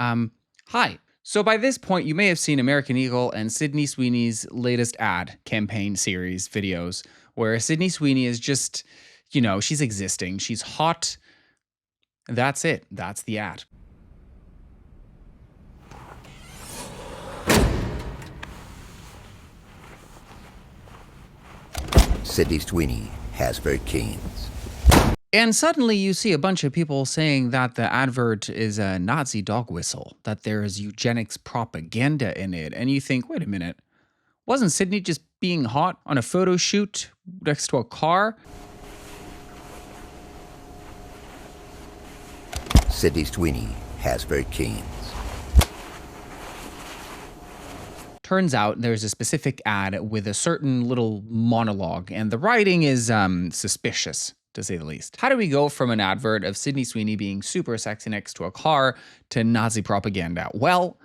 Hi. So by this point, you may have seen American Eagle and Sydney Sweeney's latest ad campaign series videos, where Sydney Sweeney is just, she's existing. She's hot. That's it. That's the ad. Sydney Sweeney has very keen. And suddenly you see a bunch of people saying that the advert is a Nazi dog whistle, that there is eugenics propaganda in it. And you think, wait a minute, wasn't Sydney just being hot on a photo shoot next to a car? Sydney Sweeney has very keen. Turns out there's a specific ad with a certain little monologue, and the writing is suspicious, to say the least. How do we go from an advert of Sydney Sweeney being super sexy next to a car to Nazi propaganda? Well,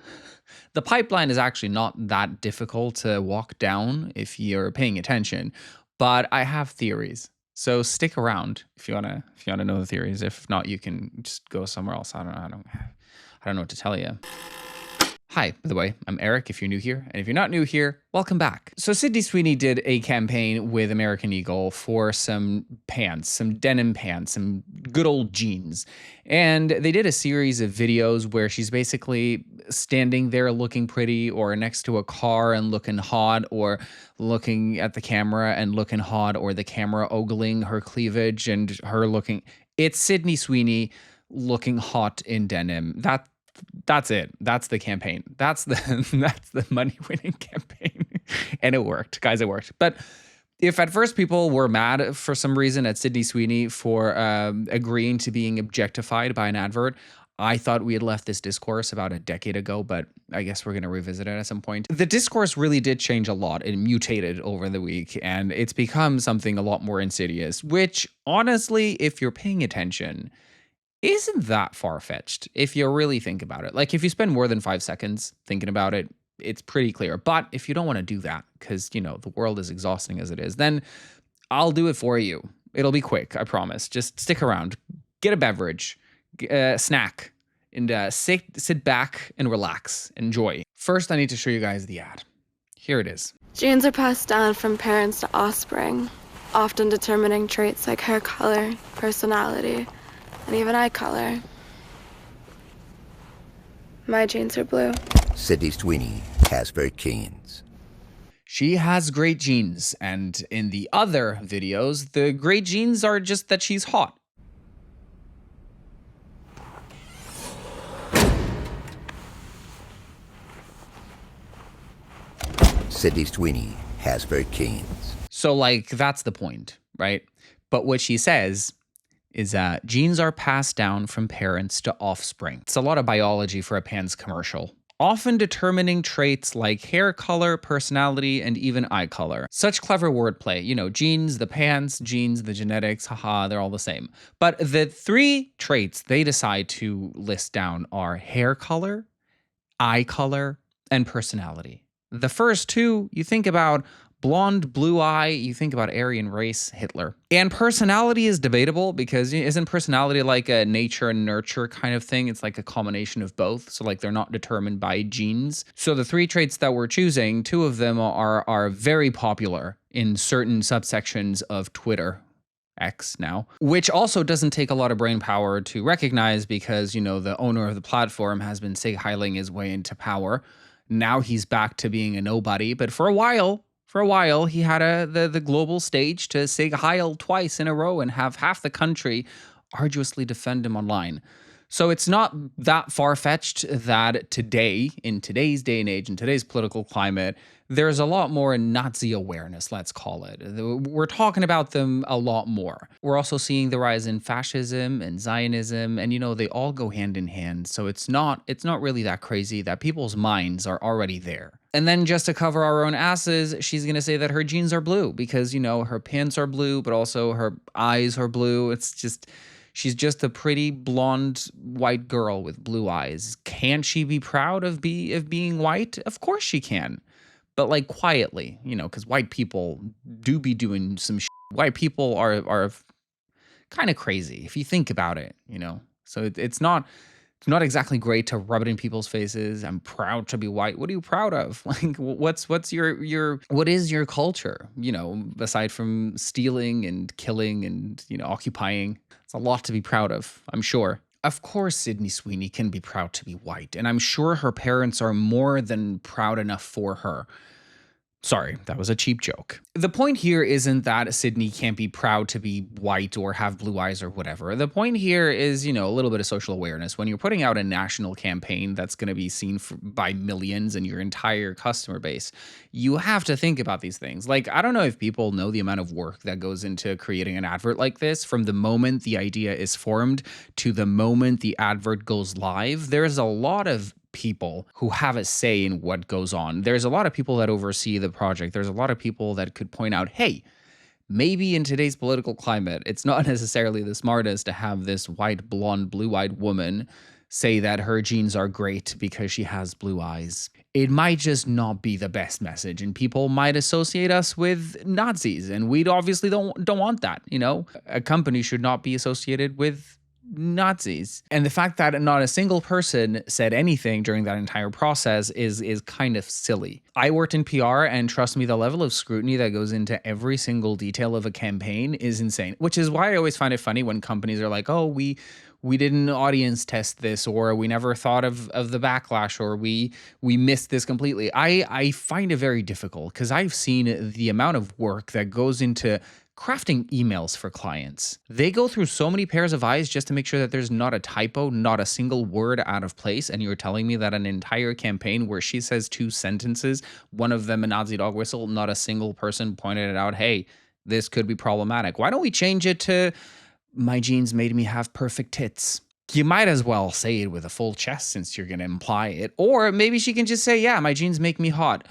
the pipeline is actually not that difficult to walk down if you're paying attention, but I have theories. So stick around if you wanna know the theories. If not, you can just go somewhere else. I don't know what to tell you. Hi, by the way, I'm Eric if you're new here, and if you're not new here, welcome back. So Sydney Sweeney did a campaign with American Eagle for some pants, some denim pants, some good old jeans. And they did a series of videos where she's basically standing there looking pretty, or next to a car and looking hot, or looking at the camera and looking hot, or the camera ogling her cleavage and her looking... It's Sydney Sweeney looking hot in denim. That's it. That's the campaign. That's the money-winning campaign. And it worked. Guys, it worked. But if at first people were mad for some reason at Sydney Sweeney for agreeing to being objectified by an advert, I thought we had left this discourse about a decade ago, but I guess we're going to revisit it at some point. The discourse really did change a lot. It mutated over the week, and it's become something a lot more insidious, which honestly, if you're paying attention, isn't that far-fetched if you really think about it. Like, if you spend more than 5 seconds thinking about it, it's pretty clear. But if you don't want to do that because, the world is exhausting as it is, then I'll do it for you. It'll be quick, I promise. Just stick around, get a beverage, snack, and sit back and relax. Enjoy. First, I need to show you guys the ad. Here it is. Genes are passed down from parents to offspring, often determining traits like hair color, personality, and even eye color. My genes are blue. Sydney Sweeney has very keen. She has great genes, and in the other videos, the great genes are just that she's hot. Sydney Sweeney has very keen. So, that's the point, right? But what she says is that genes are passed down from parents to offspring. It's a lot of biology for a Pans commercial, often determining traits like hair color, personality, and even eye color. Such clever wordplay. Genes, the pants, genes, the genetics, haha, they're all the same. But the 3 traits they decide to list down are hair color, eye color, and personality. The first 2, you think about blonde, blue eye, you think about Aryan race, Hitler. And personality is debatable because isn't personality like a nature and nurture kind of thing? It's like a combination of both. So they're not determined by genes. So the 3 traits that we're choosing, 2 of them are very popular in certain subsections of Twitter, X now, which also doesn't take a lot of brain power to recognize because, the owner of the platform has been Sig-heiling his way into power. Now he's back to being a nobody, but for a while, he had the global stage to Sig-heil twice in a row and have half the country arduously defend him online. So it's not that far-fetched that today, in today's day and age, in today's political climate, there's a lot more Nazi awareness, let's call it. We're talking about them a lot more. We're also seeing the rise in fascism and Zionism, and they all go hand in hand. So it's not really that crazy that people's minds are already there. And then just to cover our own asses, she's going to say that her genes are blue because, her pants are blue, but also her eyes are blue. She's just a pretty blonde white girl with blue eyes. Can she be proud of being white? Of course she can. But quietly, because white people do be doing some shit. White people are kind of crazy if you think about it, So it's not Not exactly great to rub it in people's faces. I'm proud to be white. What are you proud of? Like, what's your what is your culture? You know, aside from stealing and killing and, you know, occupying, it's a lot to be proud of, I'm sure. Of course, Sydney Sweeney can be proud to be white, and I'm sure her parents are more than proud enough for her. Sorry, that was a cheap joke. The point here isn't that Sydney can't be proud to be white or have blue eyes or whatever. The point here is, you know, a little bit of social awareness. When you're putting out a national campaign that's going to be seen by millions and your entire customer base, you have to think about these things. Like, I don't know if people know the amount of work that goes into creating an advert like this. From the moment the idea is formed to the moment the advert goes live, there's a lot of people who have a say in what goes on. There's a lot of people that oversee the project. There's a lot of people that could point out, hey, maybe in today's political climate, it's not necessarily the smartest to have this white, blonde, blue-eyed woman say that her genes are great because she has blue eyes. It might just not be the best message, and people might associate us with Nazis, and we obviously don't want that, you know? A company should not be associated with Nazis. And the fact that not a single person said anything during that entire process is kind of silly. I worked in PR, and trust me, the level of scrutiny that goes into every single detail of a campaign is insane, which is why I always find it funny when companies are like, oh, we didn't audience test this, or we never thought of the backlash, or we missed this completely. I find it very difficult because I've seen the amount of work that goes into crafting emails for clients. They go through so many pairs of eyes just to make sure that there's not a typo, not a single word out of place. And you're telling me that an entire campaign where she says 2 sentences, one of them a Nazi dog whistle, not a single person pointed it out, hey, this could be problematic. Why don't we change it to, my genes made me have perfect tits? You might as well say it with a full chest since you're going to imply it. Or maybe she can just say, yeah, my genes make me hot.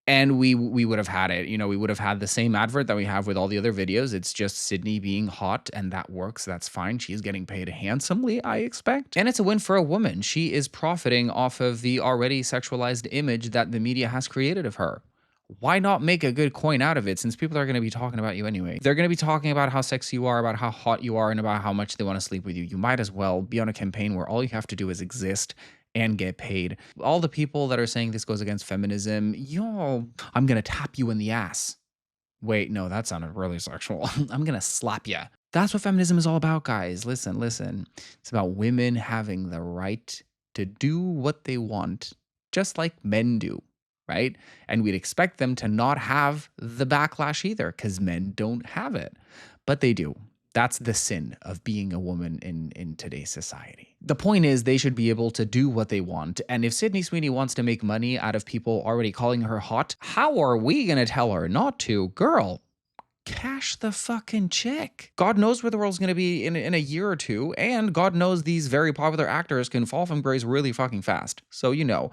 And we would have had it, you know, we would have had the same advert that we have with all the other videos. It's just Sydney being hot, and that works. That's fine. She's getting paid handsomely, I expect. And it's a win for a woman. She is profiting off of the already sexualized image that the media has created of her. Why not make a good coin out of it, since people are going to be talking about you anyway? They're going to be talking about how sexy you are, about how hot you are, and about how much they want to sleep with you. You might as well be on a campaign where all you have to do is exist and get paid. All the people that are saying this goes against feminism, y'all, I'm going to tap you in the ass. Wait, no, that sounded really sexual. I'm going to slap you. That's what feminism is all about, guys. Listen. It's about women having the right to do what they want, just like men do, right? And we'd expect them to not have the backlash either, because men don't have it, but they do. That's the sin of being a woman in today's society. The point is, they should be able to do what they want. And if Sydney Sweeney wants to make money out of people already calling her hot, how are we going to tell her not to? Girl, cash the fucking check. God knows where the world's going to be in a year or two. And God knows these very popular actors can fall from grace really fucking fast. So, you know,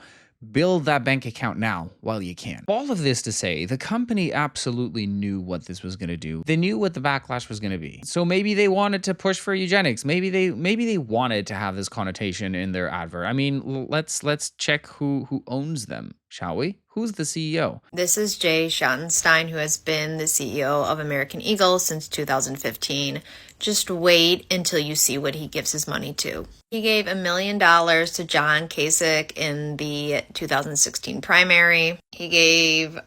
build that bank account now while you can. All of this to say, the company absolutely knew what this was going to do. They knew what the backlash was going to be. So maybe they wanted to push for eugenics. Maybe they wanted to have this connotation in their advert. I mean, let's check who owns them, shall we? Who's the CEO? This is Jay Schottenstein, who has been the CEO of American Eagle since 2015. Just wait until you see what he gives his money to. He gave $1 million to John Kasich in the 2016 primary. He gave a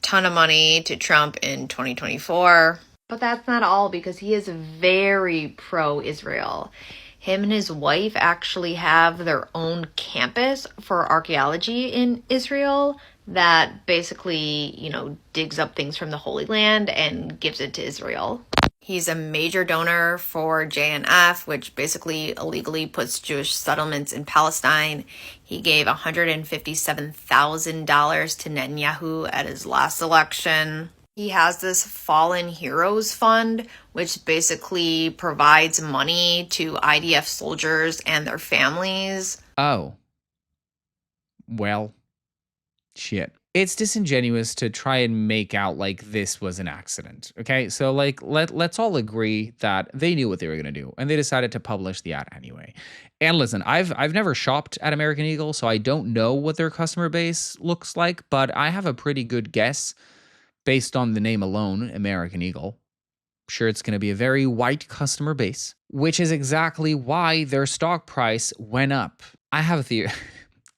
ton of money to Trump in 2024. But that's not all, because he is very pro-Israel. Him and his wife actually have their own campus for archaeology in Israel that basically, you know, digs up things from the Holy Land and gives it to Israel. He's a major donor for JNF, which basically illegally puts Jewish settlements in Palestine. He gave $157,000 to Netanyahu at his last election. He has this Fallen Heroes Fund, which basically provides money to IDF soldiers and their families. Oh. Well, shit. It's disingenuous to try and make out like this was an accident, okay? So, like, let's all agree that they knew what they were going to do, and they decided to publish the ad anyway. And listen, I've never shopped at American Eagle, so I don't know what their customer base looks like, but I have a pretty good guess based on the name alone, American Eagle. Sure, it's going to be a very white customer base, which is exactly why their stock price went up. I have a theory.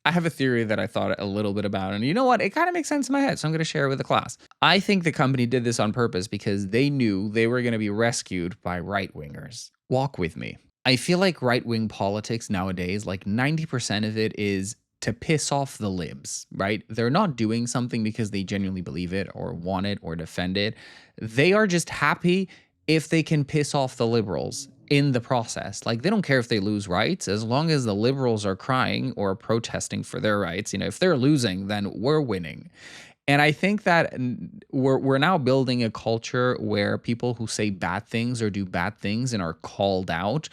I have a theory that I thought a little bit about, and you know what? It kind of makes sense in my head, so I'm going to share it with the class. I think the company did this on purpose because they knew they were going to be rescued by right-wingers. Walk with me. I feel like right-wing politics nowadays, like 90% of it is to piss off the libs, right? They're not doing something because they genuinely believe it or want it or defend it. They are just happy if they can piss off the liberals in the process. Like, they don't care if they lose rights, as long as the liberals are crying or protesting for their rights. You know, if they're losing, then we're winning. And I think that we're now building a culture where people who say bad things or do bad things and are called out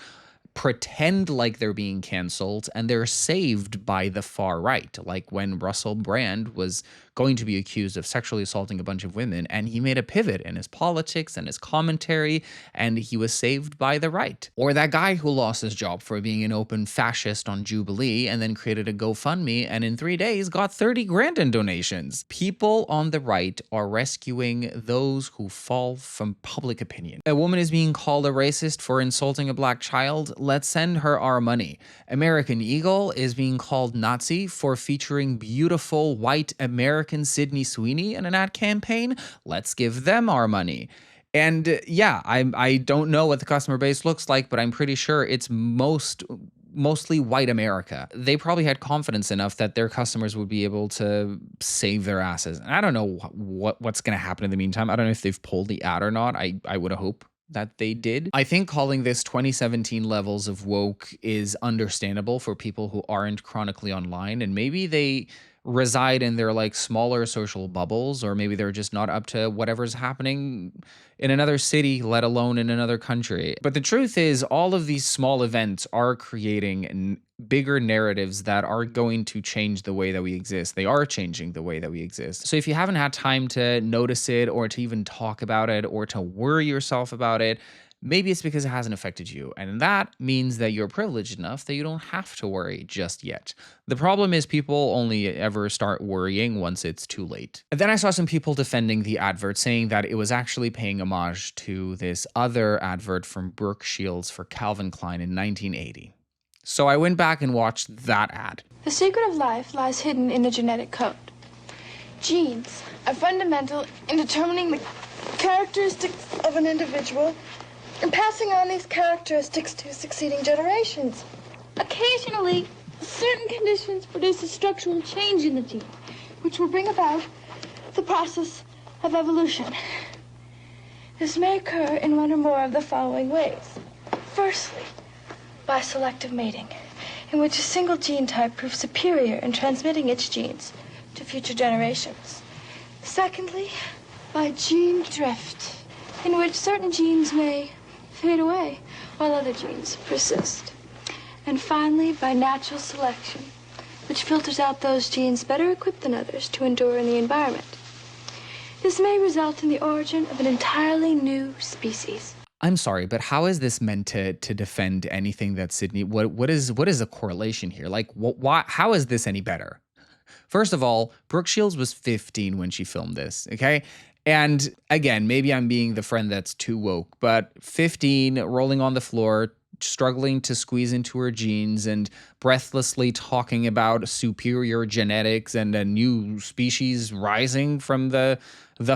pretend like they're being canceled, and they're saved by the far right. Like when Russell Brand was going to be accused of sexually assaulting a bunch of women, and he made a pivot in his politics and his commentary, and he was saved by the right. Or that guy who lost his job for being an open fascist on Jubilee and then created a GoFundMe and in 3 days got 30 grand in donations. People on the right are rescuing those who fall from public opinion. A woman is being called a racist for insulting a black child. Let's send her our money. American Eagle is being called Nazi for featuring beautiful white American Sydney Sweeney in an ad campaign. Let's give them our money. And yeah, I don't know what the customer base looks like, but I'm pretty sure it's mostly white America. They probably had confidence enough that their customers would be able to save their asses. And I don't know what's going to happen in the meantime. I don't know if they've pulled the ad or not. I would hope that they did. I think calling this 2017 levels of woke is understandable for people who aren't chronically online, and maybe they reside in their like smaller social bubbles, or maybe they're just not up to whatever's happening in another city, let alone in another country. But the truth is, all of these small events are creating bigger narratives that are going to change the way that we exist. They are changing the way that we exist. So if you haven't had time to notice it, or to even talk about it, or to worry yourself about it, maybe it's because it hasn't affected you. And that means that you're privileged enough that you don't have to worry just yet. The problem is people only ever start worrying once it's too late. And then I saw some people defending the advert, saying that it was actually paying homage to this other advert from Brooke Shields for Calvin Klein in 1980. So I went back and watched that ad. The secret of life lies hidden in a genetic code. Genes are fundamental in determining the characteristics of an individual and passing on these characteristics to succeeding generations. Occasionally, certain conditions produce a structural change in the gene, which will bring about the process of evolution. This may occur in one or more of the following ways. Firstly, by selective mating, in which a single gene type proves superior in transmitting its genes to future generations. Secondly, by gene drift, in which certain genes may fade away while other genes persist. And finally, by natural selection, which filters out those genes better equipped than others to endure in the environment. This may result in the origin of an entirely new species. I'm sorry, but how is this meant to defend anything that Sydney? What is the correlation here? Like, why? How is this any better? First of all, Brooke Shields was 15 when she filmed this. Okay. And again, maybe I'm being the friend that's too woke, but 15, rolling on the floor, struggling to squeeze into her jeans and breathlessly talking about superior genetics and a new species rising from the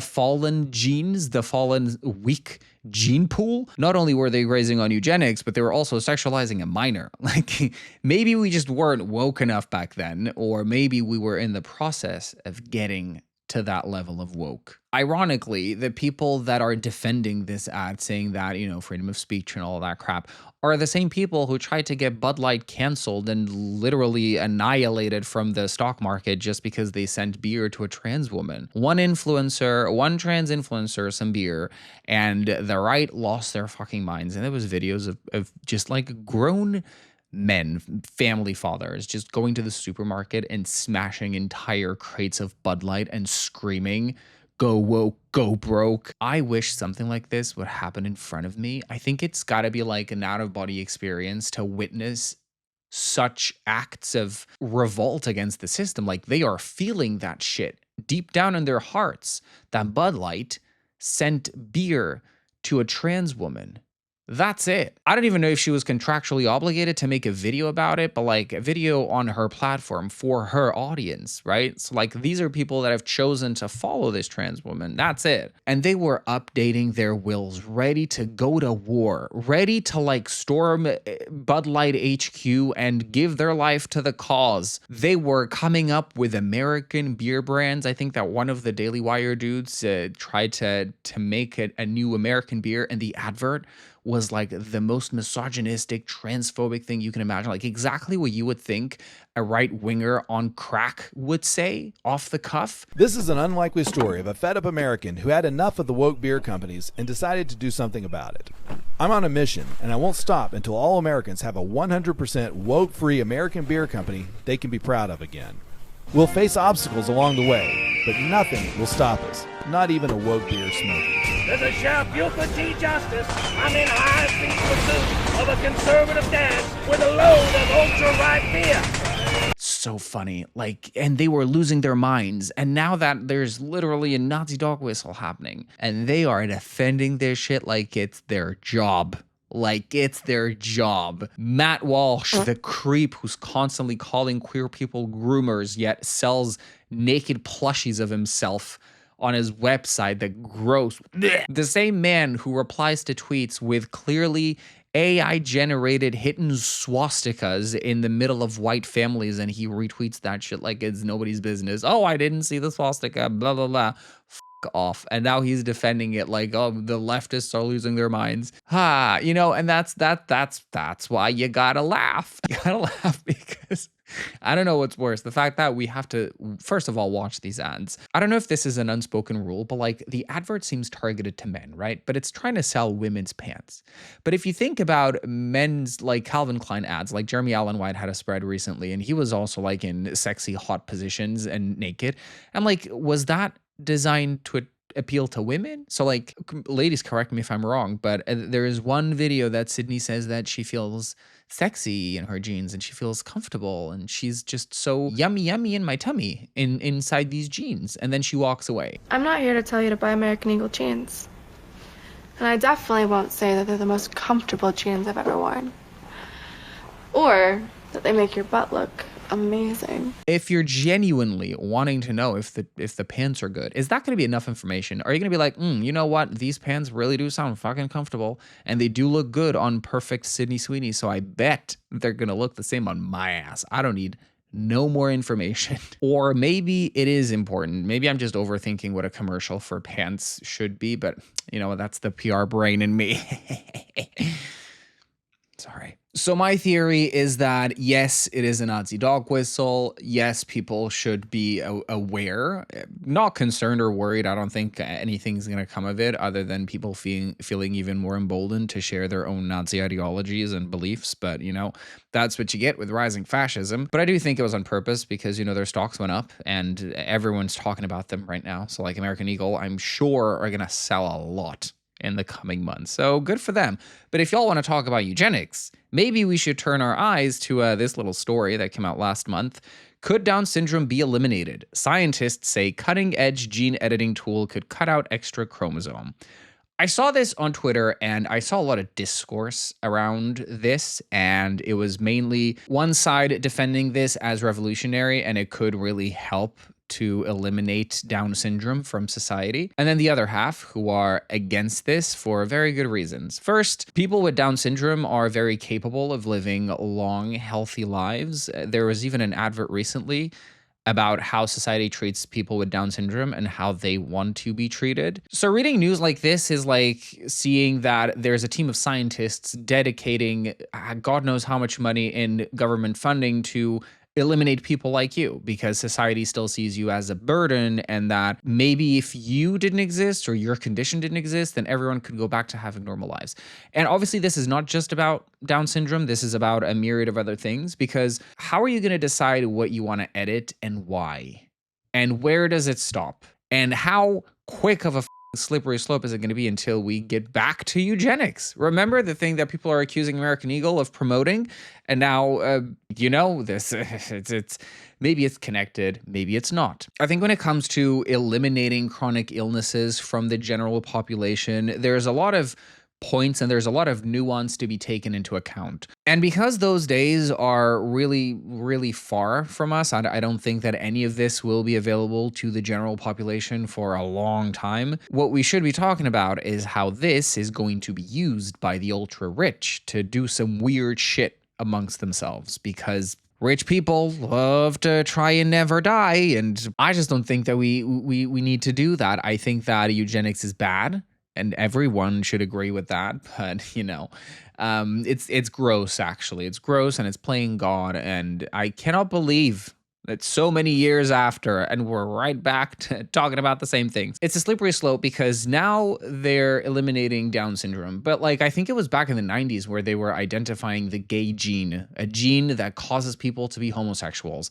fallen genes, the fallen weak gene pool. Not only were they grazing on eugenics, but they were also sexualizing a minor. Like, maybe we just weren't woke enough back then, or maybe we were in the process of getting to that level of woke. Ironically, the people that are defending this ad, saying that, you know, freedom of speech and all that crap, are the same people who tried to get Bud Light canceled and literally annihilated from the stock market just because they sent beer to a trans woman. One trans influencer, some beer, and the right lost their fucking minds. And there was videos of just like grown men, family fathers, just going to the supermarket and smashing entire crates of Bud Light and screaming, "Go woke, go broke." I wish something like this would happen in front of me. I think it's got to be like an out-of-body experience to witness such acts of revolt against the system. Like, they are feeling that shit deep down in their hearts, that Bud Light sent beer to a trans woman. That's it. I don't even know if she was contractually obligated to make a video about it, but like a video on her platform for her audience, right? So like these are people that have chosen to follow this trans woman. That's it. And they were updating their wills, ready to go to war, ready to like storm Bud Light HQ and give their life to the cause. They were coming up with American beer brands. I think that one of the Daily Wire dudes tried to make a new American beer, and the advert was like the most misogynistic, transphobic thing you can imagine. Like exactly what you would think a right-winger on crack would say off the cuff. This is an unlikely story of a fed-up American who had enough of the woke beer companies and decided to do something about it. I'm on a mission, and I won't stop until all Americans have a 100% woke-free American beer company they can be proud of again. We'll face obstacles along the way, but nothing will stop us, not even a woke beer smoker. There's a sheriff Buford T. Justice. I'm in high-speed pursuit of a conservative dad with a load of ultra-ripe beer. So funny. Like, and they were losing their minds. And now that there's literally a Nazi dog whistle happening, and they are defending their shit like it's their job. Like it's their job. Matt Walsh, the creep who's constantly calling queer people groomers, yet sells naked plushies of himself on his website, the gross. Blech. The same man who replies to tweets with clearly AI-generated hidden swastikas in the middle of white families, and he retweets that shit like it's nobody's business. Oh, I didn't see the swastika, blah, blah, blah. Off. And now he's defending it like, oh, the leftists are losing their minds. You know, and that's why you gotta laugh. You gotta laugh because I don't know what's worse. The fact that we have to, first of all, watch these ads. I don't know if this is an unspoken rule, but like the advert seems targeted to men, right? But it's trying to sell women's pants. But if you think about men's like Calvin Klein ads, like Jeremy Allen White had a spread recently, and he was also like in sexy, hot positions and naked. I'm like, was that designed to appeal to women? So like, ladies, correct me if I'm wrong, but there is one video that Sydney says that she feels sexy in her jeans and she feels comfortable and she's just so yummy in my tummy inside these jeans, and then she walks away. I'm not here to tell you to buy American Eagle jeans. And I definitely won't say that they're the most comfortable jeans I've ever worn. Or that they make your butt look amazing. If you're genuinely wanting to know if the pants are good, is that going to be enough information? Are you going to be like, you know what? These pants really do sound fucking comfortable and they do look good on perfect Sydney Sweeney, so I bet they're going to look the same on my ass. I don't need no more information. Or maybe it is important. Maybe I'm just overthinking what a commercial for pants should be, but you know, that's the PR brain in me. Sorry. So my theory is that, yes, it is a Nazi dog whistle. Yes, people should be aware, not concerned or worried. I don't think anything's going to come of it other than people feeling even more emboldened to share their own Nazi ideologies and beliefs. But, you know, that's what you get with rising fascism. But I do think it was on purpose because, you know, their stocks went up and everyone's talking about them right now. So like American Eagle, I'm sure are going to sell a lot in the coming months. So good for them. But if y'all want to talk about eugenics, maybe we should turn our eyes to this little story that came out last month. Could Down syndrome be eliminated? Scientists say cutting-edge gene editing tool could cut out extra chromosome. I saw this on Twitter and I saw a lot of discourse around this, and it was mainly one side defending this as revolutionary and it could really help to eliminate Down syndrome from society, and then the other half who are against this for very good reasons. First, people with Down syndrome are very capable of living long, healthy lives. There was even an advert recently about how society treats people with Down syndrome and how they want to be treated. So reading news like this is like seeing that there's a team of scientists dedicating God knows how much money in government funding to eliminate people like you because society still sees you as a burden, and that maybe if you didn't exist or your condition didn't exist, then everyone could go back to having normal lives. And obviously this is not just about Down syndrome. This is about a myriad of other things, because how are you going to decide what you want to edit and why? And where does it stop? And how quick of a slippery slope is it going to be until we get back to eugenics? Remember the thing that people are accusing American Eagle of promoting? And now, this, it's maybe it's connected, maybe it's not. I think when it comes to eliminating chronic illnesses from the general population, there's a lot of points and there's a lot of nuance to be taken into account. And because those days are really, really far from us, I don't think that any of this will be available to the general population for a long time. What we should be talking about is how this is going to be used by the ultra rich to do some weird shit amongst themselves, because rich people love to try and never die, and I just don't think that we need to do that. I think that eugenics is bad, and everyone should agree with that. But it's gross. Actually, it's gross, and it's playing God. And I cannot believe that so many years after, and we're right back to talking about the same things. It's a slippery slope because now they're eliminating Down syndrome. But I think it was back in the 90s where they were identifying the gay gene, a gene that causes people to be homosexuals.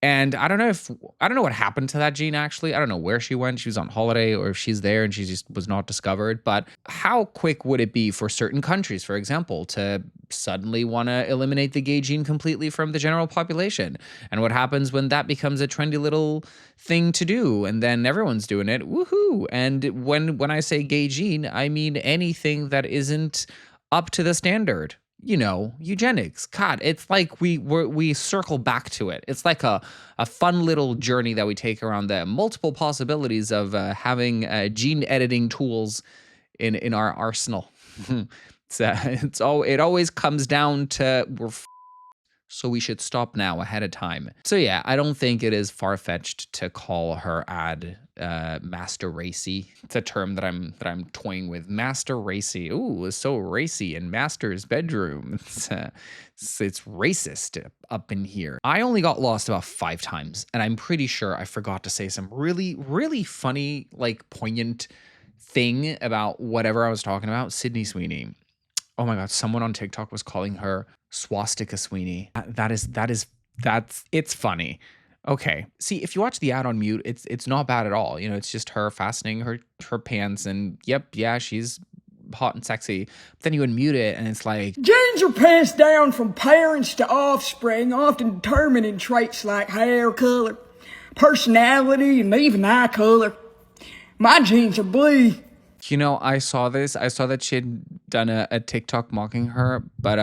And I don't know what happened to that gene, actually. I don't know where she went. She was on holiday, or if she's there and she just was not discovered. But how quick would it be for certain countries, for example, to suddenly want to eliminate the gay gene completely from the general population? And what happens when that becomes a trendy little thing to do, and then everyone's doing it? Woohoo! And when I say gay gene, I mean anything that isn't up to the standard. Eugenics. God, it's like we circle back to it. It's like a fun little journey that we take around the multiple possibilities of having gene editing tools in our arsenal. It always comes down to so we should stop now ahead of time. So yeah, I don't think it is far-fetched to call her ad master racy. It's a term that I'm toying with. Master racy. Ooh, it's so racy in master's bedroom. It's racist up in here. I only got lost about 5 times, and I'm pretty sure I forgot to say some really, really funny, poignant thing about whatever I was talking about. Sydney Sweeney. Oh my God, someone on TikTok was calling her Swastika Sweeney. It's funny. Okay. See, if you watch the ad on mute, it's not bad at all. It's just her fastening her pants, and yep, yeah, she's hot and sexy. But then you unmute it and it's like, genes are passed down from parents to offspring, often determining traits like hair color, personality, and even eye color. My genes are blue. I saw this. I saw that she had done a TikTok mocking her, but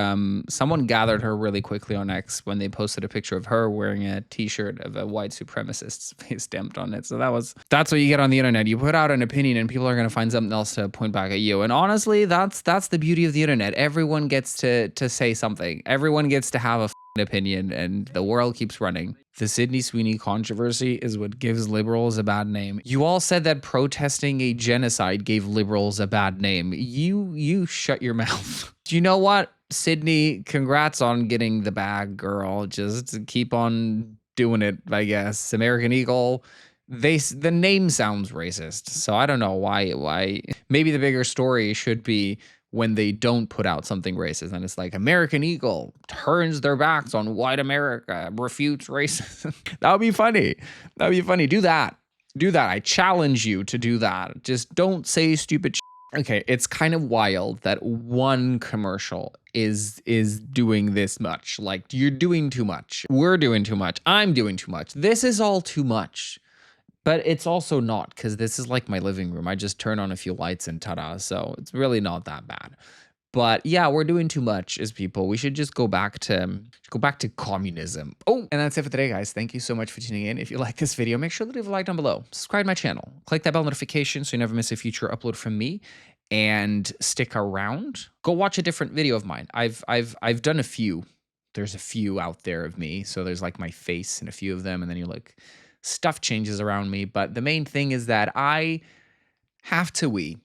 someone gathered her really quickly on X when they posted a picture of her wearing a t-shirt of a white supremacist's face stamped on it. So that's what you get on the internet. You put out an opinion and people are going to find something else to point back at you. And honestly, that's the beauty of the internet. Everyone gets to say something. Everyone gets to have a opinion, and the world keeps running. The Sydney Sweeney controversy is what gives liberals a bad name. You all said that protesting a genocide gave liberals a bad name. You shut your mouth. Do you know what, Sydney? Congrats on getting the bag, girl. Just keep on doing it, I guess. American Eagle. The name sounds racist, so I don't know why. Maybe the bigger story should be when they don't put out something racist, and it's like American Eagle turns their backs on white America, refutes racism. That would be funny. That would be funny. Do that. I challenge you to do that. Just don't say stupid shit. Okay, it's kind of wild that one commercial is doing this much. You're doing too much. We're doing too much. I'm doing too much. This is all too much. But it's also not, because this is like my living room. I just turn on a few lights and ta-da. So it's really not that bad. But yeah, we're doing too much as people. We should just go back to communism. Oh, and that's it for today, guys. Thank you so much for tuning in. If you like this video, make sure to leave a like down below. Subscribe to my channel. Click that bell notification so you never miss a future upload from me. And stick around. Go watch a different video of mine. I've done a few. There's a few out there of me. So there's my face in a few of them, and then stuff changes around me, but the main thing is that I have to wee.